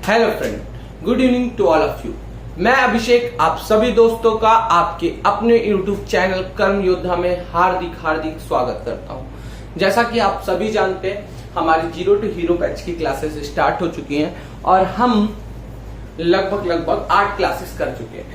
Hello friend, good evening to all of you. मैं अभिषेक आप सभी दोस्तों का आपके अपने YouTube चैनल कर्म योद्धा में हार्दिक स्वागत करता हूं। जैसा कि आप सभी जानते हैं, हमारी जीरो टू हीरो बैच की क्लासेस स्टार्ट हो चुकी हैं और हम लगभग 8 क्लासेस कर चुके हैं।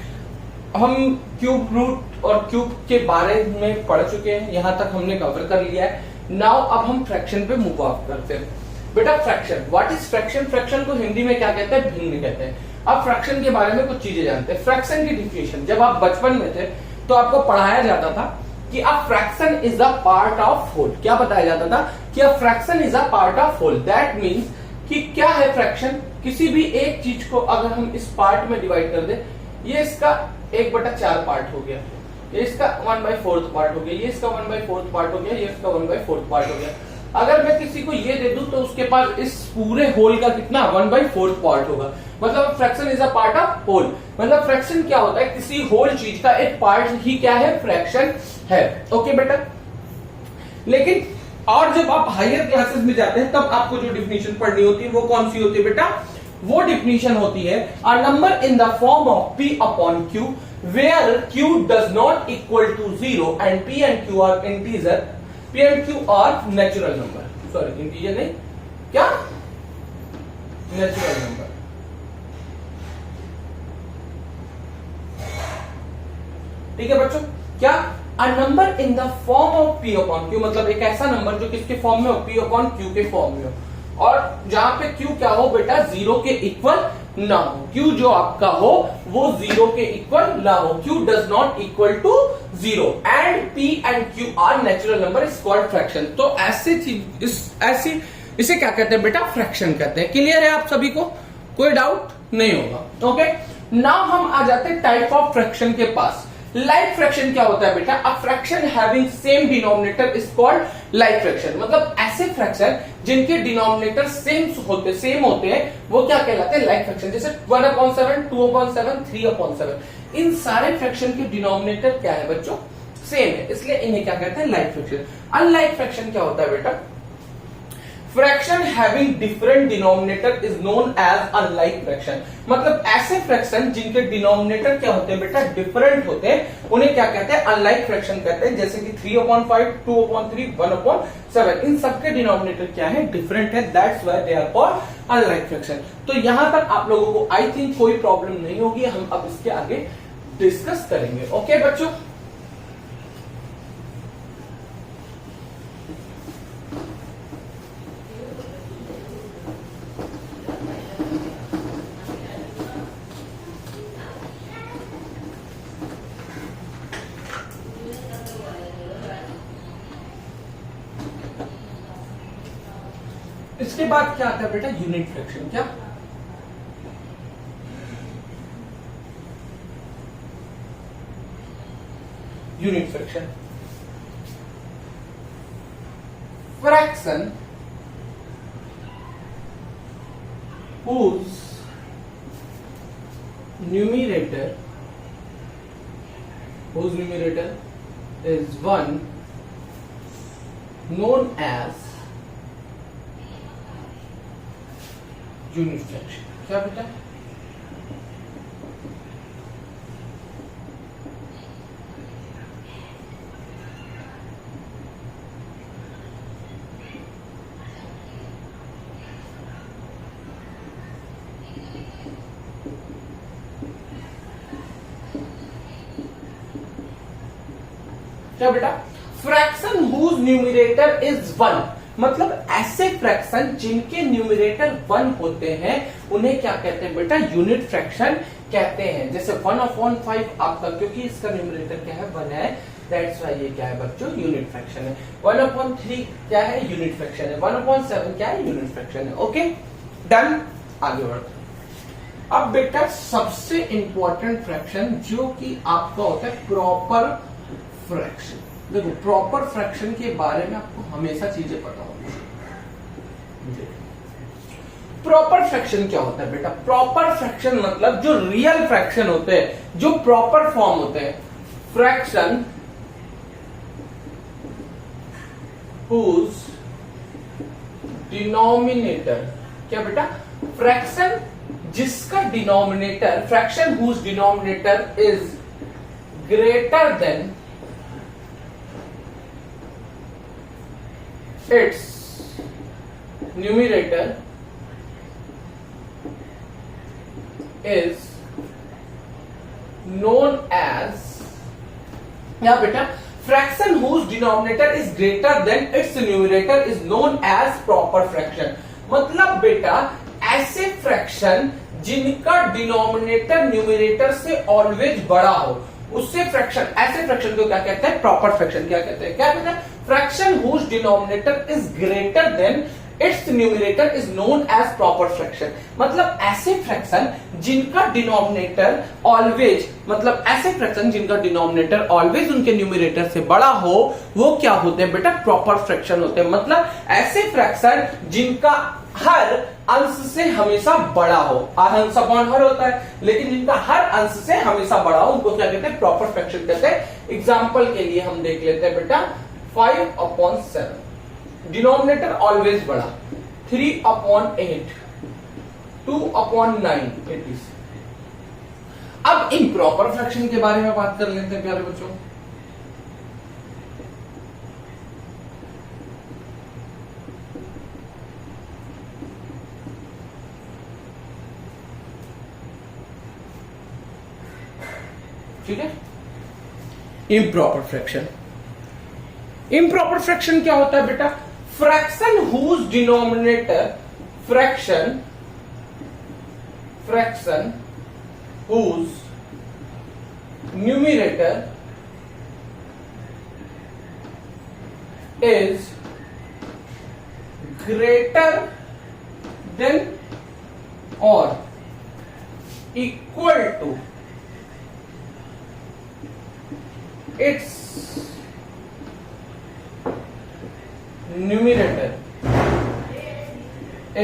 हम क्यूब रूट और क्यूब के बारे में पढ़ चुके हैं, यहां तक हमने कवर कर लिया है। नाउ अब हम फ्रैक्शन पे मूव ऑफ करते हैं। बेटा fraction, what is fraction? Fraction को हिंदी में क्या कहते हैं? भिन्न कहते हैं। अब फ्रैक्शन के बारे में कुछ चीजें जानते हैं। फ्रैक्शन की डिफिनेशन, जब आप बचपन में थे तो आपको पढ़ाया जाता था कि a fraction is a part of whole. क्या बताया जाता था? कि a fraction is a part of whole. That means कि क्या है फ्रैक्शन? किसी भी एक चीज को अगर हम इस पार्ट में डिवाइड कर दे, ये इसका 1/4 पार्ट हो गया, ये इसका 1/4 पार्ट हो गया, ये इसका 1/4 पार्ट हो गया, ये इसका 1/4 पार्ट हो गया। अगर मैं किसी को ये दे दूं तो उसके पास इस पूरे होल का कितना 1/4 पार्ट होगा। मतलब fraction is a part of whole. मतलब फ्रैक्शन क्या होता है? किसी होल चीज का एक पार्ट ही क्या है? फ्रैक्शन है। ओके बेटा, लेकिन और जब आप हायर क्लासेस में जाते हैं तब आपको जो डिफिनेशन पढ़नी होती है वो कौन सी होती है बेटा? वो डिफिनेशन होती है a number in the form of p upon q where q does not equal to 0 and p and q are integer. p and q are natural number, sorry integer नहीं, क्या? Natural number. ठीक है बच्चों, क्या? A number in the form of p upon q, मतलब एक ऐसा number जो किसके फॉर्म में हो? p अपॉन q के फॉर्म में हो, और जहां पे q क्या हो बेटा? 0 के इक्वल ना हो। q जो आपका हो वो 0 के इक्वल ना हो। q does not equal to 0 and p and q are natural number is called fraction. तो ऐसी चीज इसे क्या कहते हैं बेटा? फ्रैक्शन कहते हैं। क्लियर है आप सभी को? कोई डाउट नहीं होगा। ओके, नाउ हम आ जाते हैं टाइप ऑफ फ्रैक्शन के पास। लाइक फ्रैक्शन क्या होता है बेटा? A fraction having same denominator is called like fraction. मतलब ऐसे फ्रैक्शन जिनके डिनोमिनेटर सेम होते हैं वो क्या कहलाते हैं? Like fraction. जैसे 1/7, 2/7, 3/7, इन सारे फ्रैक्शन के डिनोमिनेटर क्या है बच्चों? सेम है, इसलिए इन्हें क्या कहते हैं? Like fraction. अनलाइक फ्रैक्शन क्या होता है बेटा? Fraction having different denominator is known as unlike fraction. मतलब ऐसे फ्रैक्शन जिनके डिनोमिनेटर क्या होते हैं बेटा? डिफरेंट होते हैं, उन्हें क्या कहते हैं? अनलाइक फ्रैक्शन कहते हैं। जैसे कि 3/5, 2/3, 1/7, इन सबके डिनोमिनेटर क्या है? डिफरेंट है। That's why they are called unlike fraction. तो यहां तक आप लोगों को आई थिंक कोई प्रॉब्लम नहीं होगी। हम अब इसके आगे डिस्कस करेंगे। ओके बच्चों, इसके बाद क्या आता है बेटा? Unit fraction. क्या? Unit fraction, fraction whose numerator is 1 known as unit fraction. क्या बेटा? क्या बेटा? फ्रैक्शन हुज न्यूमरेटर इज 1, मतलब ऐसे फ्रैक्शन जिनके न्यूमरेटर 1 होते हैं उन्हें क्या कहते हैं बेटा? यूनिट फ्रैक्शन कहते हैं। जैसे 1/5 आपका, क्योंकि इसका न्यूमरेटर क्या है? 1 है, दैट्स व्हाई ये क्या है बच्चों? यूनिट फ्रैक्शन है। 1/3 क्या है? यूनिट फ्रैक्शन है। 1/7 क्या है? यूनिट फ्रैक्शन है। ओके डन, आगे बढ़ते हैं। अब बेटा सबसे इंपॉर्टेंट फ्रैक्शन जो कि आपका होता है प्रॉपर फ्रैक्शन। देखो, प्रॉपर फ्रैक्शन के बारे में आपको हमेशा चीजें पता होनी चाहिए। प्रॉपर फ्रैक्शन क्या होता है बेटा? प्रॉपर फ्रैक्शन मतलब जो रियल फ्रैक्शन होते हैं, जो प्रॉपर फॉर्म होते हैं, फ्रैक्शन whose डिनोमिनेटर, क्या बेटा? फ्रैक्शन जिसका denominator, fraction whose denominator is greater than its numerator is known as, या बेटा fraction whose denominator is greater than its numerator is known as proper fraction। मतलब बेटा ऐसे फ्रैक्शन जिनका डिनोमिनेटर न्यूमरेटर से ऑलवेज बड़ा हो, उससे फ्रैक्शन, ऐसे फ्रैक्शन को क्या कहते हैं? Proper fraction. क्या कहते हैं? क्या कहते हैं? Fraction whose denominator is greater than its numerator is known as proper fraction. मतलब ऐसे फ्रैक्शन जिनका डिनोमिनेटर ऑलवेज, मतलब ऐसे फ्रैक्शन जिनका डिनोमिनेटर ऑलवेज उनके न्यूमरेटर से बड़ा हो, वो क्या होते हैं बेटा? प्रॉपर फ्रैक्शन होते हैं। मतलब ऐसे फ्रैक्शन जिनका हर अंश से हमेशा बड़ा हो, अंश अपॉन हर होता है, लेकिन जिनका हर अंश से हमेशा बड़ा हो, उनको क्या कहते हैं? प्रॉपर फ्रैक्शन कहते हैं। एग्जाम्पल के लिए हम देख लेते हैं बेटा 5/7, डिनोमिनेटर ऑलवेज बड़ा, 3/8, 2/9 इट इज। अब इम्प्रॉपर फ्रैक्शन के बारे में बात कर लेते हैं प्यारे बच्चों। ठीक है, इम्प्रॉपर फ्रैक्शन। इम्प्रॉपर फ्रैक्शन क्या होता है बेटा? Fraction whose denominator, fraction whose numerator is greater than or equal to its numerator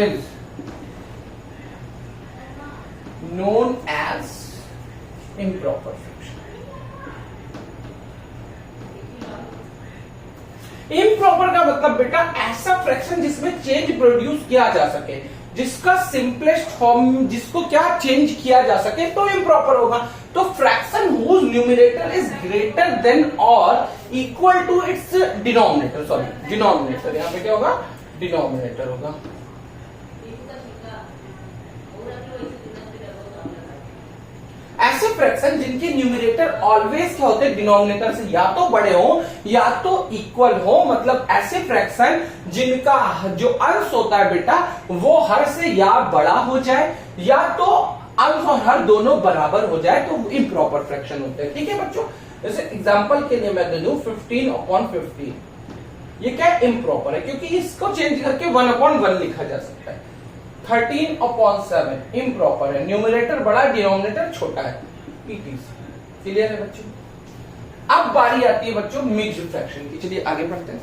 is known as improper fraction। Improper का मतलब बेटा ऐसा फ्रैक्शन जिसमें चेंज प्रोड्यूस किया जा सके, जिसका सिंपलेस्ट फॉर्म, जिसको क्या चेंज किया जा सके, तो इम्प्रॉपर होगा। तो fraction whose numerator is greater than or equal to its denominator, sorry denominator, यहां पे क्या होगा? डिनोमिनेटर होगा। ऐसे फ्रैक्शन जिनके न्यूमरेटर ऑलवेज क्या होते हैं? डिनोमिनेटर से या तो बड़े हो या तो इक्वल हो। मतलब ऐसे फ्रैक्शन जिनका जो अंश होता है बेटा वो हर से या बड़ा हो जाए या तो अंश और हर दोनों बराबर हो जाए, तो इम्प्रॉपर फ्रैक्शन होते हैं। ठीक है बच्चों, जैसे एग्जांपल के लिए मैं दे दूं 15/15, ये क्या इम्प्रॉपर है? क्योंकि इसको चेंज करके 1/1 लिखा जा सकता है। 13/7 इम्प्रॉपर है, न्यूमरेटर बड़ा, डिनोमिनेटर छोटा है। क्लियर है बच्चों? अब बारी आती है बच्चों मिक्स्ड फ्रैक्शन की। चलिए आगे बढ़ते हैं।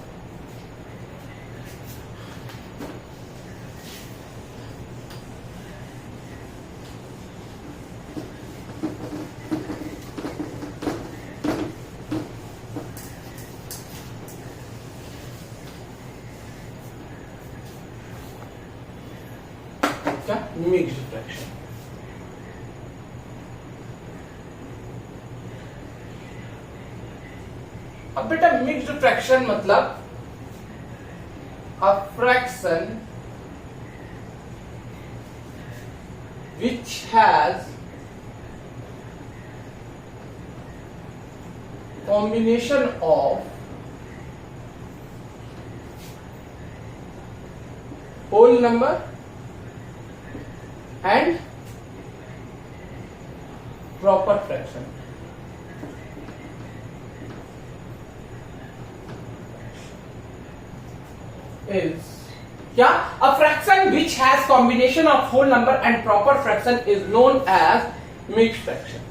क्या? Mixed fraction. अब बेटा मिक्स्ड फ्रैक्शन मतलब a fraction which has combination of whole number and proper fraction। is क्या? A fraction which has combination of whole number and proper fraction is known as mixed fraction।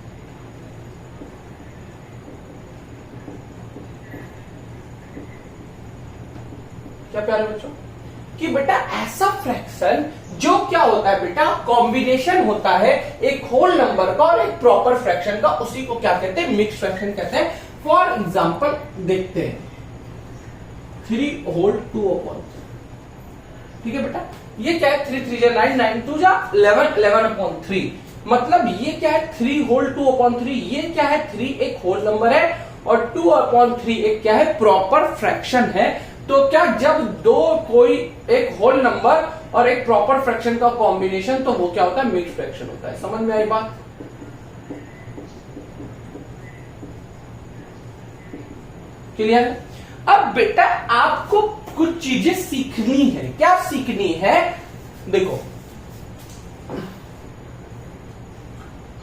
क्या प्यारे बच्चों कि बेटा ऐसा फ्रैक्शन जो क्या होता है बेटा? कॉम्बिनेशन होता है एक होल नंबर का और एक प्रॉपर फ्रैक्शन का, उसी को क्या कहते हैं? मिक्स्ड फ्रैक्शन कहते हैं। फॉर एग्जांपल देखते हैं 3/2 ठीक है बेटा, ये क्या है 3 3 जा 9, 9 2 जा 11, 11/3, मतलब ये क्या है 3 होल 2/3, ये क्या है 3 एक होल नंबर है और 2/3 एक क्या है प्रॉपर फ्रैक्शन है। तो क्या जब दो कोई एक होल नंबर और एक प्रॉपर फ्रैक्शन का कॉम्बिनेशन, तो वो क्या होता है मिक्स फ्रैक्शन होता है। समझ में आई बात? क्लियर? अब बेटा आपको कुछ चीजें सीखनी है। क्या सीखनी है? देखो,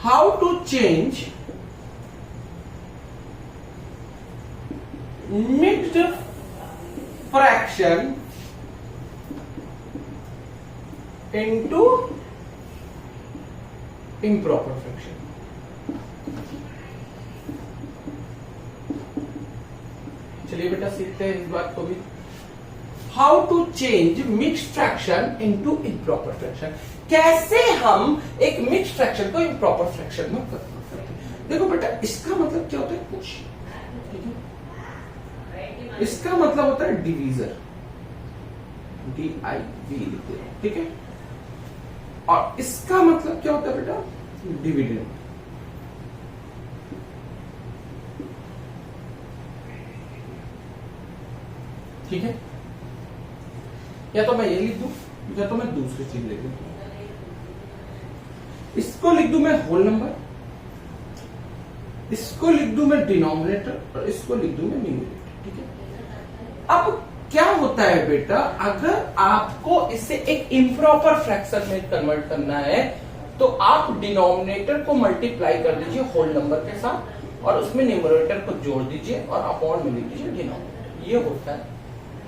how to change mixed fraction into improper fraction. चलिए बेटा सीखते हैं इस बात को भी। How to change mixed fraction into improper fraction, कैसे हम एक मिक्स्ड फ्रैक्शन को इम्प्रॉपर फ्रैक्शन में कर सकते हैं। देखो बेटा, इसका मतलब क्या होता है कुछ, ठीक है, इसका मतलब होता है डिवीजर, DIV लिखते हैं, ठीक है, और इसका मतलब क्या होता है बेटा डिविडेंड। ठीक है, या तो मैं ये लिख दूं या तो मैं दूसरी चीज लिख दूं। इसको लिख दूं मैं होल नंबर, इसको लिख दूं मैं डिनोमिनेटर और इसको लिख दूं मैं न्यूमरेटर। ठीक है, अब क्या होता है बेटा, अगर आपको इसे एक इम्प्रॉपर फ्रैक्शन में कन्वर्ट करना है तो आप डिनोमिनेटर को मल्टीप्लाई कर दीजिए होल नंबर के साथ और उसमें न्यूमरेटर को जोड़ दीजिए और अपॉन में लिख दीजिए डिनोमिनेटर। ये होता है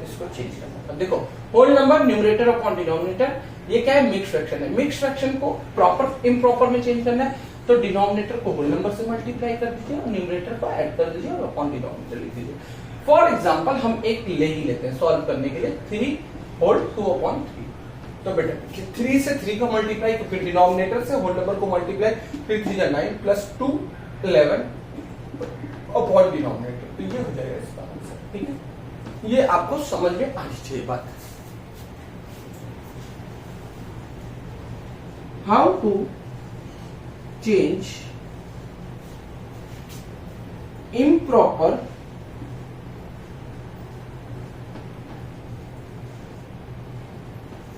इसको चेंज करना। अब देखो, whole number numerator upon denominator, ये क्या है मिक्स फ्रैक्शन है। मिक्स फ्रैक्शन को प्रॉपर इम्प्रॉपर में चेंज करना है तो डिनोमिनेटर को होल नंबर से मल्टीप्लाई कर दीजिए और न्यूमरेटर को ऐड कर दीजिए और अपॉन डिनोमिनेटर लिख दीजिए। फॉर एग्जाम्पल हम एक ले ही लेते हैं सॉल्व करने के लिए, 3 होल 2/3। तो बेटा 3 से 3 को मल्टीप्लाई, तो फिर डिनोमिनेटर से होल नंबर को मल्टीप्लाई, 3 3 9 प्लस 2 11 अपॉन डिनोमिनेटर, तो ये हो जाएगा इसका आंसर। ठीक है, ये आपको समझ में आनी चाहिए बात। How to change improper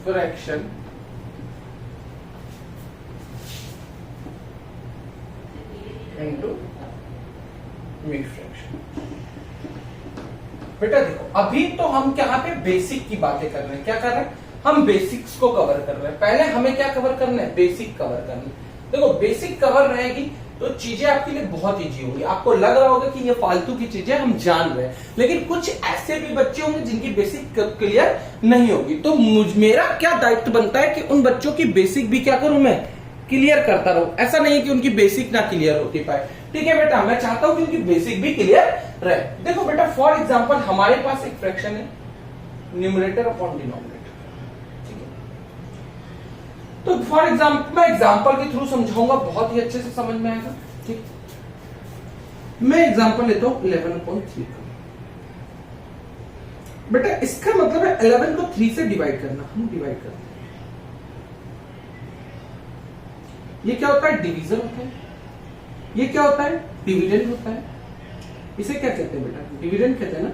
fraction into mix fraction. बेटा देखो, अभी तो हम यहाँ पे बेसिक की बातें कर रहे हैं। क्या कर रहे हैं हम? बेसिक्स को कवर कर रहे हैं। पहले हमें क्या कवर करना है? बेसिक कवर करना है। देखो, बेसिक कवर रहेगी तो चीजें आपके लिए बहुत इजी होंगी। आपको लग रहा होगा कि ये फालतू की चीजें हम जान रहे हैं, लेकिन कुछ ऐसे भी बच्चे होंगे जिनकी बेसिक क्लियर नहीं होगी। तो मेरा क्या दायित्व बनता है कि उन बच्चों की बेसिक भी क्या करूं मैं? क्लियर करता रहूं। ऐसा नहीं है कि उनकी बेसिक ना क्लियर होती पाए। ठीक है बेटा, मैं चाहता हूं कि उनकी बेसिक भी क्लियर रहे। देखो बेटा, फॉर एग्जाम्पल हमारे पास एक फ्रैक्शन है न्यूमरेटर अपॉन डिनोमिनेटर। तो फॉर एग्जाम्पल मैं एग्जाम्पल के थ्रू समझाऊंगा, बहुत ही अच्छे से समझ में आएगा। ठीक, मैं एग्जाम्पल लेता हूं 11/3 का। बेटा इसका मतलब है 11 को 3 से डिवाइड करना। हम डिवाइड करते हैं। ये क्या होता है? डिवीजन होता है। ये क्या होता है? डिविडेंड होता है। इसे क्या कहते हैं बेटा? डिविडेंड कहते हैं ना।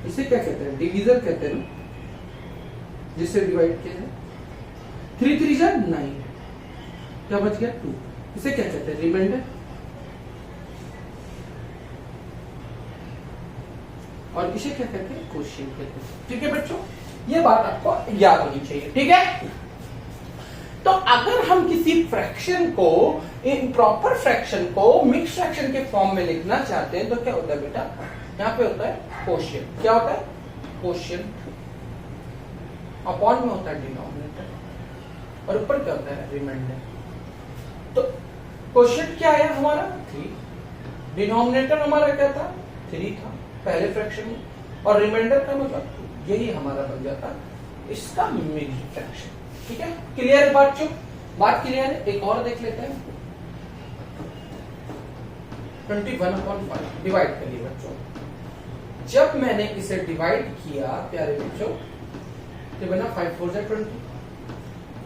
इसे क्या कहते हैं? डिवीजन कहते हैं ना, जिससे डिवाइड किया है। 3 3 जा 9, क्या बच गया? 2। इसे क्या कहते हैं? रिमाइंडर। और इसे क्या कहते हैं? क्वोशिएंट कहते हैं। ठीक है बच्चों, ये बात आपको याद होनी चाहिए। ठीक है, तो अगर हम किसी फ्रैक्शन को, इम्प्रॉपर फ्रैक्शन को मिक्स फ्रैक्शन के फॉर्म में लिखना चाहते हैं तो क्या होता है बेटा? यहाँ पे होता है क्वोशिएंट। क्या होता है? क्वोशिएंट। अपॉन में होता है डिनोमिनेटर और ऊपर क्या होता है? रिमाइंडर। तो क्वोशिएंट क्या है हमारा? 3। डिनोमिनेटर हमारा क्या था? 3 था पहले फ्रैक्शन में, और रिमाइंडर का मतलब यही हमारा बन जाता इसका मिक्स्ड फ्रैक्शन। ठीक है, क्लियर है बात? बात क्लियर है? एक और देख लेते हैं। 21/5 डिवाइड करिए बच्चों, जब मैंने इसे डिवाइड किया प्यारे बच्चों तो बना 5 4 20,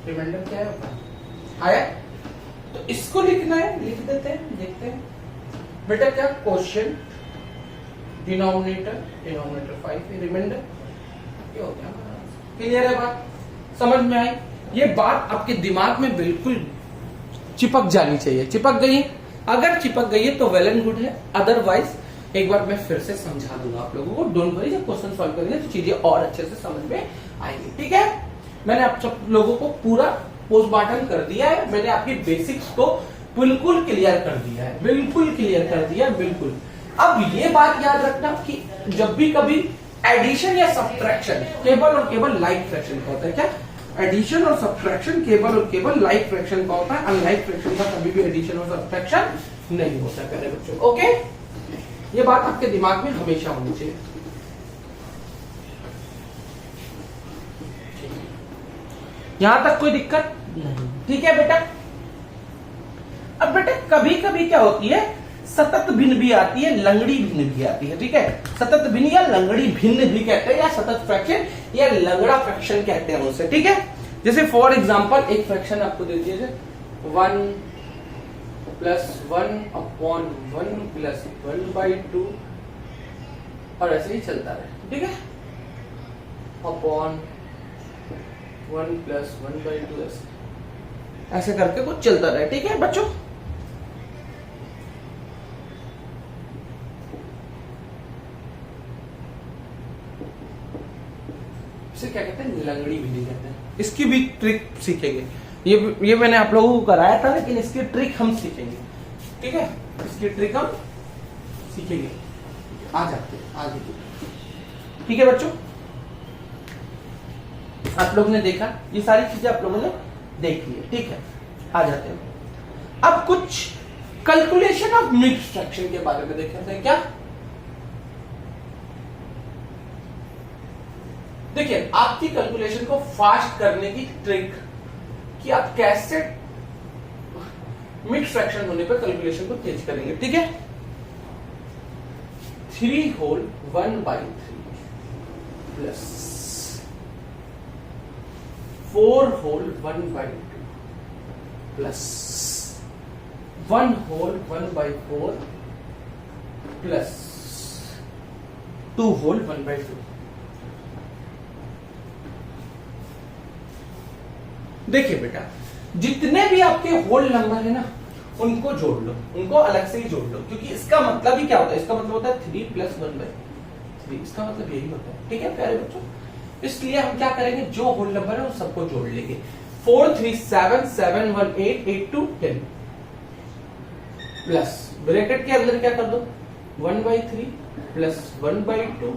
रिमाइंडर क्या है आया। तो इसको लिखना है, लिख देते हैं, देखते हैं बेटा क्या क्वेश्चन डिनोमिनेटर 5 रिमाइंडर क्या हो गया। क्लियर है बात, समझ में आई। ये बात आपके दिमाग में बिल्कुल चिपक जानी चाहिए। चिपक गई, अगर चिपक गई है तो वेल एंड गुड है, अदरवाइज एक बार मैं फिर से समझा दूंगा आप लोगों को। डोंट वरी, जब क्वेश्चन सॉल्व करेंगे तो चीजें और अच्छे से समझ में आएंगी। ठीक है, मैंने आप सब लोगों को पूरा पोस्टमार्टम कर दिया है, मैंने आपकी बेसिक्स को बिल्कुल क्लियर कर दिया है, बिल्कुल क्लियर कर दिया, बिल्कुल। अब ये बात याद रखना कि जब भी कभी एडिशन या सब्ट्रैक्शन केवल और केवल लाइक फ्रैक्शन का होता है। क्या एडिशन और सब्ट्रैक्शन केवल और केवल लाइक फ्रैक्शन का होता है, अनलाइक फ्रैक्शन का कभी भी एडिशन और सब्ट्रैक्शन नहीं होता है प्यारे बच्चों। ओके, ये बात आपके दिमाग में हमेशा होनी चाहिए। यहां तक कोई दिक्कत नहीं, ठीक है बेटा। अब बेटा कभी कभी क्या होती है, सतत भिन्न भी आती है, लंगड़ी भिन्न भी आती है। ठीक है, सतत भिन्न या लंगड़ी भिन्न भी कहते हैं, या सतत फ्रैक्शन या लंगड़ा फ्रैक्शन कहते हैं उसे। ठीक है, जैसे फॉर एग्जांपल एक फ्रैक्शन आपको दे दिया 1 + 1/1 + 1/2 और ऐसे ही चलता रहे। ठीक है, अपॉन 1 + 1/2 ऐसे करके कुछ चलता रहे। ठीक है बच्चों, इसे क्या कहते हैं, लंगड़ी विधि कहते हैं। इसकी भी ट्रिक सीखेंगे, ये मैंने आप लोगों को कराया था, लेकिन इसकी ट्रिक हम सीखेंगे। ठीक है, इसकी ट्रिक हम सीखेंगे। आ जाते हैं आगे। ठीक है बच्चों, आप लोगों ने देखा, ये सारी चीजें आप लोगों ने देख ली। ठीक है, आ जाते हैं अब कुछ कैलकुलेशन ऑफ मिक्स्ड फ्रैक्शन के बारे में देखते हैं। क्या देखिए, आपकी कैलकुलेशन को फास्ट करने की ट्रिक कि आप कैसे मिक्स्ड फ्रैक्शन होने पर कैलकुलेशन को तेज करेंगे। ठीक है, 3 whole 1/3 plus 4 whole 1/2 plus 1 whole 1/4 plus 2 whole 1/2। देखिए बेटा, जितने भी आपके होल नंबर है ना, उनको जोड़ लो, उनको अलग से ही जोड़ लो, क्योंकि इसका मतलब ही क्या होता है, इसका मतलब होता है 3 + 1/3, इसका मतलब यही होता है। ठीक है प्यारे बच्चों, इसलिए हम क्या करेंगे, जो होल नंबर है उन सबको जोड़ लेंगे। 4 3 7 7 1 8 8 2 10 प्लस ब्रैकेट के अंदर क्या कर दो, 1/3 प्लस 1/2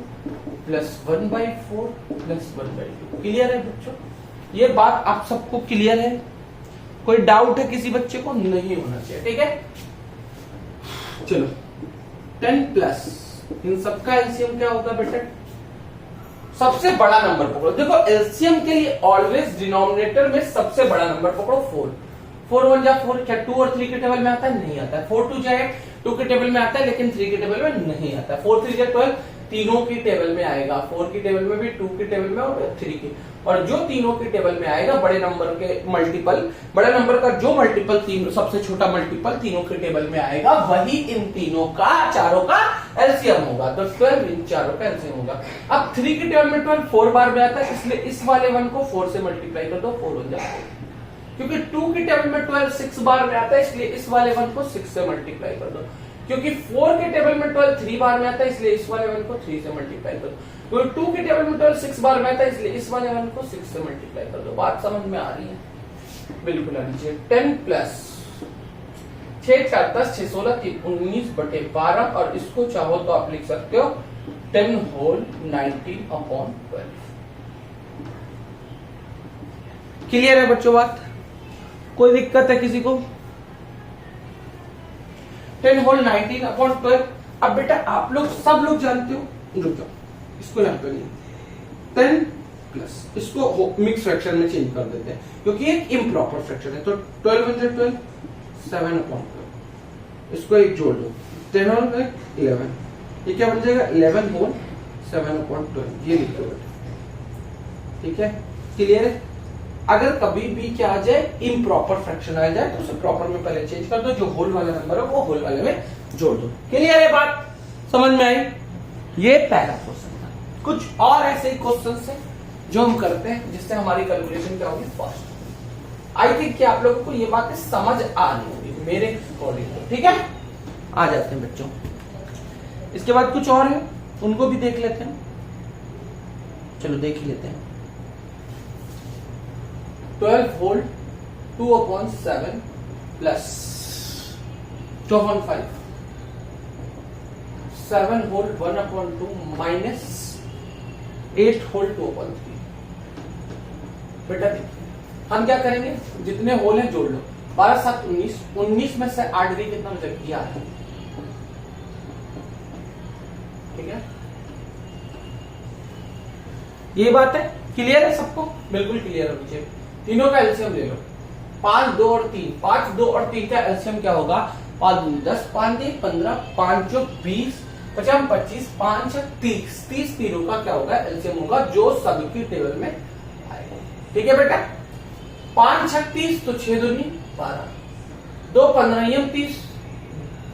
प्लस 1/4 प्लस 1/2। क्लियर है बच्चों, ये बात आप सबको क्लियर है? कोई डाउट है किसी बच्चे को? नहीं होना चाहिए। ठीक है, चलो 10 प्लस इन सबका एलसीएम क्या होगा बेटा, सबसे बड़ा नंबर पकड़ो। देखो एलसीएम के लिए ऑलवेज डिनोमिनेटर में सबसे बड़ा नंबर पकड़ो 4। 4 1 जा 4, क्या 2 और 3 के टेबल में आता है? नहीं आता है। 4 2 जाए 2 के टेबल में आता है, लेकिन 3 के टेबल में नहीं आता है। 4 3 जा 12, तीनों की टेबल में आएगा, 4 की टेबल में भी, 2 की टेबल में और 3 की। और जो तीनों की टेबल में आएगा, बड़े नंबर के मल्टीपल, बड़े नंबर का जो मल्टीपल तीन, सबसे छोटा मल्टीपल तीनों के टेबल में आएगा, वही इन तीनों का, चारों का एलसीएम होगा। तो 12 इन चारों का एलसीएम होगा। अब 3 की टेबल में 12 4 बार में आता है, इसलिए इस वाले 1 को 4 से मल्टीप्लाई कर दो, 4 हो जाएगा। क्योंकि 2 की टेबल में 12 6 बार में आता है, इसलिए इस वाले 1 को 6 से मल्टीप्लाई कर दो। क्योंकि 4 के टेबल में 12 3 बार में आता है, इसलिए इस वाले 1 को 3 से मल्टीप्लाई कर दो। क्योंकि 2 के टेबल में 12 6 बार में आता है, इसलिए इस वाले 1 को 6 से मल्टीप्लाई कर दो। बात समझ में आ रही है? बिल्कुल आनी चाहिए। 10 प्लस 6 4 10 6 16 3 19/12, और इसको चाहो तो आप लिख सकते हो 10 होल 19/12। क्लियर है बच्चों बात? कोई दिक्कत है किसी को? 10 होल 19/12। अब बेटा आप लोग सब लोग जानते हो, रुक जाओ, इसको यहां पे नहीं, 10 प्लस इसको मिक्स फ्रैक्शन में चेंज कर देते हैं, क्योंकि एक इम्प्रॉपर फ्रैक्शन है। तो 12 × 12 7/12, इसको एक जोड़ दो, 10 होल 11, ये क्या बन जाएगा 11 होल 7/12 ये लिख दो बेटा, ठीक है, क्लियर है। अगर कभी भी क्या आ जाए, इम्प्रॉपर फ्रैक्शन आ जाए, तो उसे प्रॉपर में पहले चेंज कर दो, जो होल वाला नंबर है वो होल वाले में जोड़ दो। क्लियर है बात, समझ में आई। ये पहला क्वेश्चन था। कुछ और ऐसे ही क्वेश्चन है जो हम करते हैं जिससे हमारी कैलकुलेशन क्या होगी, फास्ट। आई थिंक कि आप लोगों को ये बातें समझ आ रही होगी मेरे अकॉर्डिंग, ठीक है। आ जाते हैं बच्चों, इसके बाद कुछ और है, उनको भी देख लेते हैं। चलो देख ही लेते हैं। 12 whole 2/7 plus 2/5, 7 whole 1/2 minus 8 whole 2/3। बेटा देखिए, हम क्या करेंगे, जितने होल हैं जोड़ लो, 12 7 19, 19 में से 8 गई, कितना बचा, 11, ठीक है। ये बात है, क्लियर है सबको, बिल्कुल क्लियर है मुझे। तीनों का एलसीएम ले लो, 5 2 और 3, 5 2 और 3 का एलसीएम क्या होगा, 5 2 10, 5 3 15, 5 2 20, 50 25, 5 6 30, 30 तीनों का क्या होगा, एलसीएम होगा, जो सबकी टेबल में आएगा, ठीक है बेटा। 5 6 30, तो 6 2 12, 2 15 30,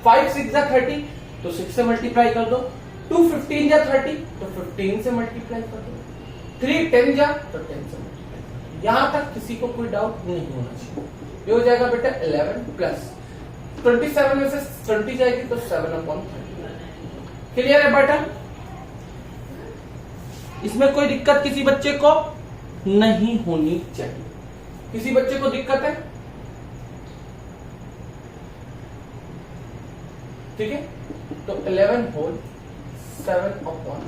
5 6 30, तो 6 से मल्टीप्लाई कर दो, 2 15 जा 30, तो 15 से मल्टीप्लाई कर दो, 3 10 जा, तो 10 से मल्टीप्लाई कर दो। यहां तक किसी को कोई डाउट नहीं होना चाहिए। ये हो जाएगा बेटा 11 प्लस 27 में से 20 जाएगी, तो 7/30। क्लियर है बेटा, इसमें कोई दिक्कत किसी बच्चे को नहीं होनी चाहिए। किसी बच्चे को दिक्कत है, ठीक है, तो 11 होल 7/30।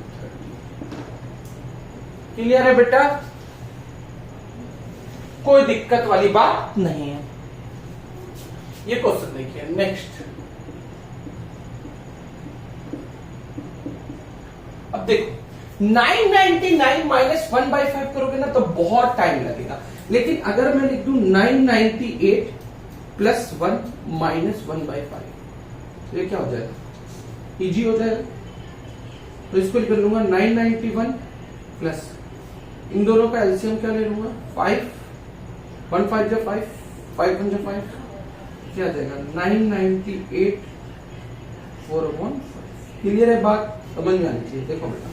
क्लियर है बेटा, कोई दिक्कत वाली बात नहीं है। ये क्वेश्चन देखिए, नेक्स्ट। अब देखो, 999 माइनस 1/5 करोगे ना तो बहुत टाइम लगेगा, लेकिन अगर मैं लिख दूं 998 प्लस 1 माइनस 1/5, तो ये क्या हो जाएगा, इजी हो जाएगा। तो इसको लिख लूंगा 991 प्लस, इन दोनों का एलसीएम क्या ले लूंगा, 5, 1 5 जा 5, 5 1 जा 5, क्या आ जाएगा 998 4/5। क्लियर है बात, समझ में आनी चाहिए। देखो बेटा,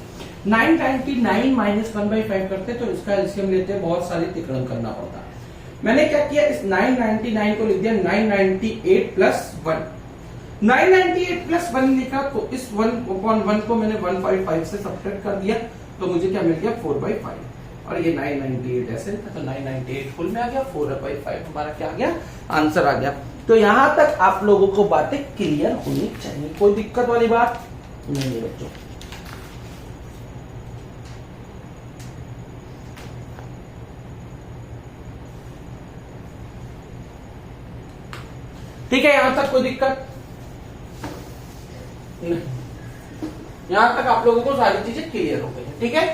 999 माइनस 1/5 करते तो इसका एलसीएम लेते बहुत सारी तिकड़म करना होता। मैंने क्या किया, इस 999 को लिख दिया 998 प्लस 1, 998 प्लस 1 लिखा, तो इस 1/1 को मैंने 155 से सब्ट्रैक्ट कर दिया, तो मुझे क्या मिल गया 4/5, और ये 998 ऐसे था, तो 998 फुल में आ गया, 4/5 हमारा क्या आ गया, आंसर आ गया। तो यहां तक आप लोगों को बातें क्लियर होनी चाहिए, कोई दिक्कत वाली बात नहीं है बच्चों। ठीक है, यहां तक कोई दिक्कत नहीं, यहां तक आप लोगों को सारी चीजें क्लियर हो गई है, ठीक है,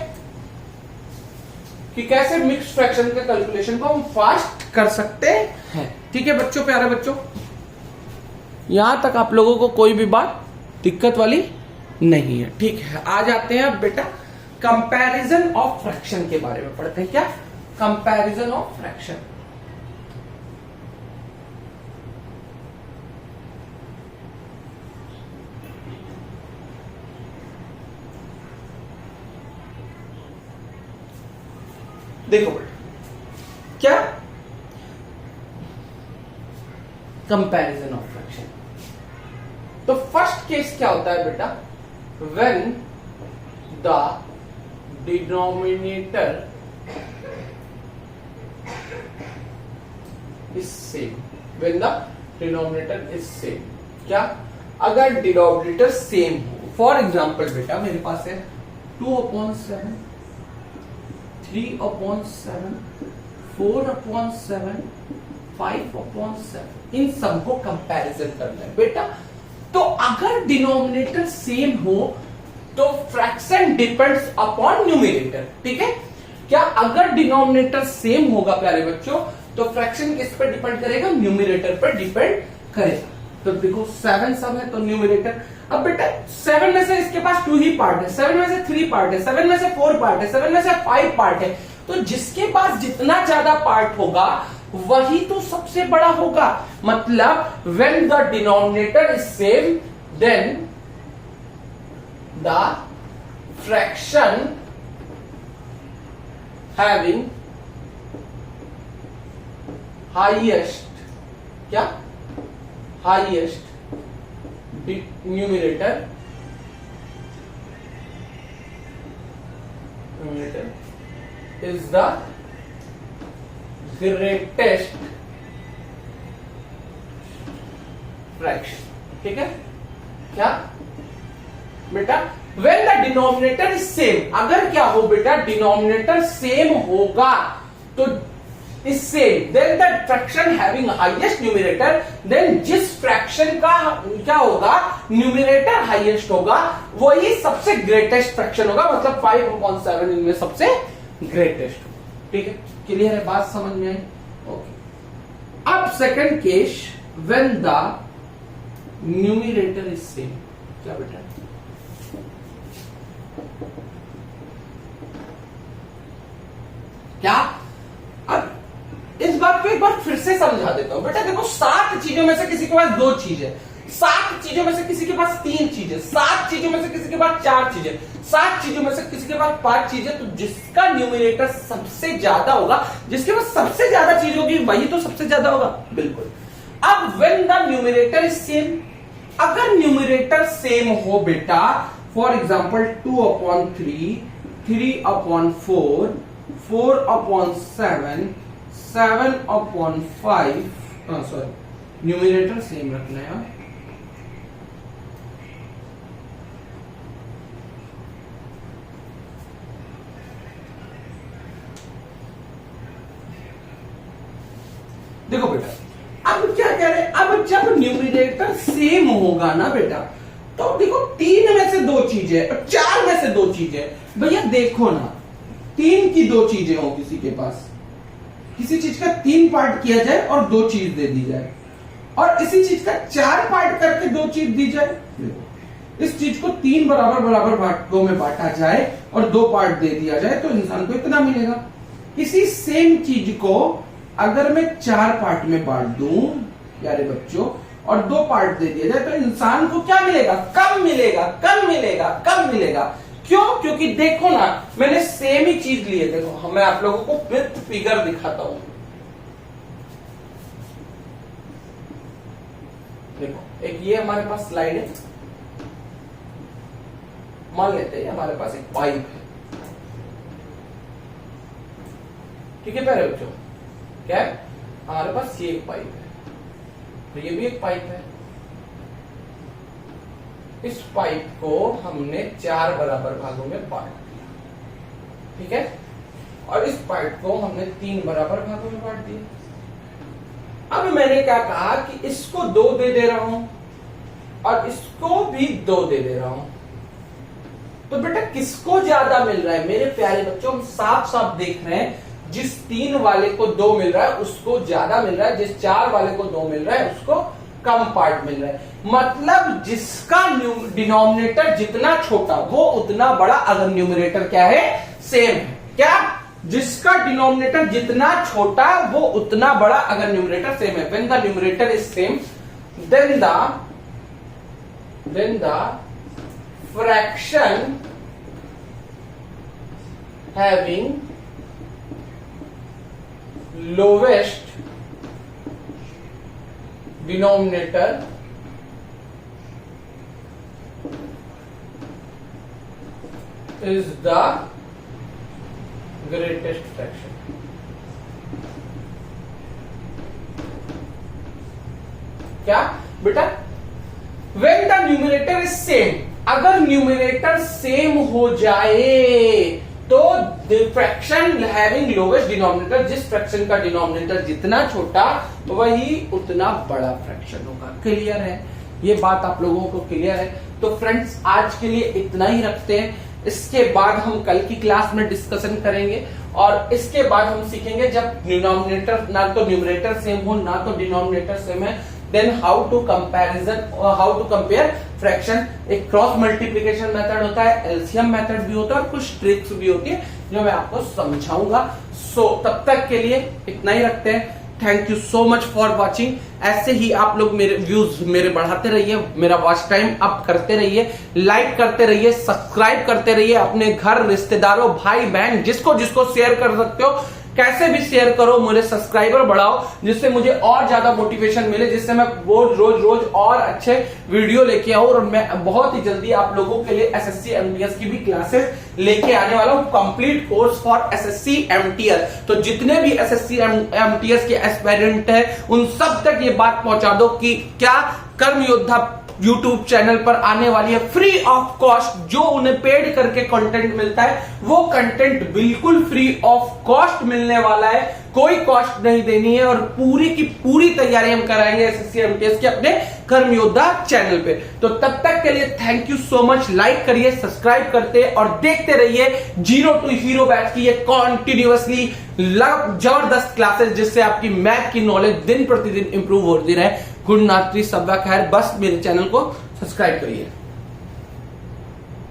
कि कैसे मिक्स्ड फ्रैक्शन के कैलकुलेशन को हम फास्ट कर सकते हैं। ठीक है बच्चों, प्यारे बच्चों, यहां तक आप लोगों को कोई भी बात दिक्कत वाली नहीं है, ठीक है। आ जाते हैं अब बेटा कंपैरिजन ऑफ फ्रैक्शन के बारे में पढ़ते हैं। क्या, कंपैरिजन ऑफ फ्रैक्शन। देखो बेटा, क्या कंपैरिजन ऑफ फ्रैक्शन। तो फर्स्ट केस क्या होता है बेटा, when the denominator is same, when the denominator is same. क्या, अगर डिनोमिनेटर सेम हो, फॉर एग्जाम्पल बेटा मेरे पास है 2/7, 3/7, 4/7, 5/7, इन सबको कंपैरिजन करना है बेटा। तो अगर डिनोमिनेटर सेम हो तो फ्रैक्शन डिपेंड्स अपॉन न्यूमरेटर, ठीक है। क्या, अगर डिनोमिनेटर सेम होगा प्यारे बच्चों, तो फ्रैक्शन किस पर डिपेंड करेगा, न्यूमरेटर पर डिपेंड करेगा। तो देखो 7 सब है तो न्यूमरेटर। अब बेटा 7 में से इसके पास 2 ही पार्ट है, 7 में से 3 पार्ट है, 7 में से 4 पार्ट है, 7 में से 5 पार्ट है। तो जिसके पास जितना ज्यादा पार्ट होगा वही तो सबसे बड़ा होगा। मतलब when the denominator is same then the fraction having highest, क्या highest numerator is the greatest fraction। ठीक है क्या बेटा, when the denominator is same, अगर क्या हो बेटा डिनोमिनेटर सेम होगा तो इससे then the fraction having highest numerator, then जिस फ्रैक्शन का क्या होगा न्यूमरेटर हाईएस्ट होगा वही सबसे ग्रेटेस्ट फ्रैक्शन होगा। मतलब 5/7 इनमें सबसे ग्रेटेस्ट। ठीक है, क्लियर है, बात समझ में आई? ओके। अब second case when the numerator is same, क्या बेटा क्या? अब इस बात को एक बार फिर से समझा देता हूं बेटा। देखो 7 चीजों में से किसी के पास 2 चीज है, 7 चीजों में से किसी के पास 3 चीजें, 7 चीजों में से किसी के पास 4 चीजें, 7 चीजों में से किसी के पास 5 चीजें। तो जिसका न्यूमरेटर सबसे ज्यादा होगा, जिसके पास सबसे ज्यादा चीज होगी वही तो सबसे ज्यादा होगा। बिल्कुल। अब when the numerator is same, अगर न्यूमरेटर सेम हो बेटा, for example 2/3, 3/4, 4/7, 7/5, sorry numerator same रखना है। देखो बेटा अब क्या कह रहे हैं, अब जब न्यूमरेटर सेम होगा ना बेटा, तो देखो 3 में से 2 चीजें और 4 में से 2 चीजें। भैया देखो ना, 3 की 2 चीजें हो किसी के पास, किसी चीज का 3 पार्ट किया जाए और 2 चीज दे दी जाए, और इसी चीज का 4 पार्ट करके 2 चीज दी जाए। इस चीज को 3 बराबर बराबर भागों में बांटा जाए और 2 पार्ट दे दिया जाए तो इंसान को इतना मिलेगा। इसी सेम चीज को अगर मैं 4 पार्ट में बांट दूं प्यारे बच्चों और 2 पार्ट दे दिया जाए तो इंसान को क्या मिलेगा? कम मिलेगा, कम मिलेगा, कम मिलेगा। क्यों? क्योंकि देखो ना, मैंने सेम ही चीज ली है। देखो मैं आप लोगों को विथ फिगर दिखाता हूं। देखो एक ये हमारे पास स्लाइड है, मान लेते हैं हमारे पास एक पाइप है। ठीक है प्यारे बच्चों, क्या है हमारे पास? ये एक पाइप है, तो ये भी एक पाइप है। इस पाइप को हमने 4 बराबर भागों में बांट दिया। ठीक है, और इस पाइप को हमने 3 बराबर भागों में बांट दिया। अब मैंने क्या कहा कि इसको 2 दे रहा हूं और इसको भी 2 दे रहा हूं। तो बेटा किसको ज्यादा मिल रहा है? मेरे प्यारे बच्चों हम साफ साफ देख रहे हैं, जिस 3 वाले को 2 मिल रहा है उसको ज्यादा मिल रहा है, जिस 4 वाले को 2 मिल रहा है उसको कम पार्ट मिल रहा है। मतलब जिसका डिनोमिनेटर जितना छोटा वो उतना बड़ा, अगर न्यूमरेटर क्या है? सेम है। क्या? जिसका डिनोमिनेटर जितना छोटा वो उतना बड़ा, अगर न्यूमरेटर सेम है। When the numerator is same then the fraction having lowest denominator is the greatest fraction। क्या बेटा? when the numerator is same, अगर न्यूमरेटर सेम हो जाए तो फ्रैक्शन हैविंग लोवेस्ट डिनोमिनेटर, जिस फ्रैक्शन का डिनोमिनेटर जितना छोटा वही उतना बड़ा फ्रैक्शन होगा। क्लियर है? ये बात आप लोगों को क्लियर है? तो फ्रेंड्स आज के लिए इतना ही रखते हैं। इसके बाद हम कल की क्लास में डिस्कशन करेंगे और इसके बाद हम सीखेंगे जब डिनोमिनेटर ना तो न्यूमरेटर सेम हो ना तो डिनोमिनेटर सेम है then how to compare fraction. एक क्रॉस मल्टीप्लिकेशन मेथड होता है, एलसीएम मेथड भी होता है और कुछ ट्रिक्स भी होती है जो मैं आपको समझाऊंगा। सो तब तक के लिए इतना ही रखते हैं। Thank you so much for watching. ऐसे ही आप लोग मेरे व्यूज मेरे बढ़ाते रहिए, मेरा वॉच टाइम अप करते रहिए, लाइक करते रहिए, सब्सक्राइब करते रहिए। अपने घर, रिश्तेदारों, भाई बहन, जिसको जिसको शेयर कर सकते हो कैसे भी शेयर करो, मुझे सब्सक्राइबर बढ़ाओ, जिससे मुझे और ज्यादा मोटिवेशन मिले, जिससे मैं रोज और अच्छे वीडियो लेके आऊं। और मैं बहुत ही जल्दी आप लोगों के लिए एसएससी एमटीएस की भी क्लासेस लेके आने वाला हूं, complete course for SSC MTS. तो जितने भी एसएससी एमटीएस के एस्पायरेंट है उन सब तक ये बात पहुंचा दो कि क्या कर्म योद्धा YouTube चैनल पर आने वाली है फ्री ऑफ कॉस्ट। जो उन्हें पेड करके कंटेंट मिलता है वो कंटेंट बिल्कुल फ्री ऑफ कॉस्ट मिलने वाला है, कोई कॉस्ट नहीं देनी है। और पूरी की पूरी तैयारी हम कराएंगे एसएससी एमटीएस के अपने कर्म योद्धा चैनल पे। तो तब तक के लिए thank you so much. Like करिए, सब्सक्राइब करते और देखते रहिए जीरो टू हीरो बैच की ये कॉन्टिन्यूअसली जबरदस्त क्लासेस, जिससे आपकी मैथ की नॉलेज दिन प्रतिदिन इंप्रूव होती रहे। गुड नात्री, सब खैर, बस मेरे चैनल को सब्सक्राइब करिए।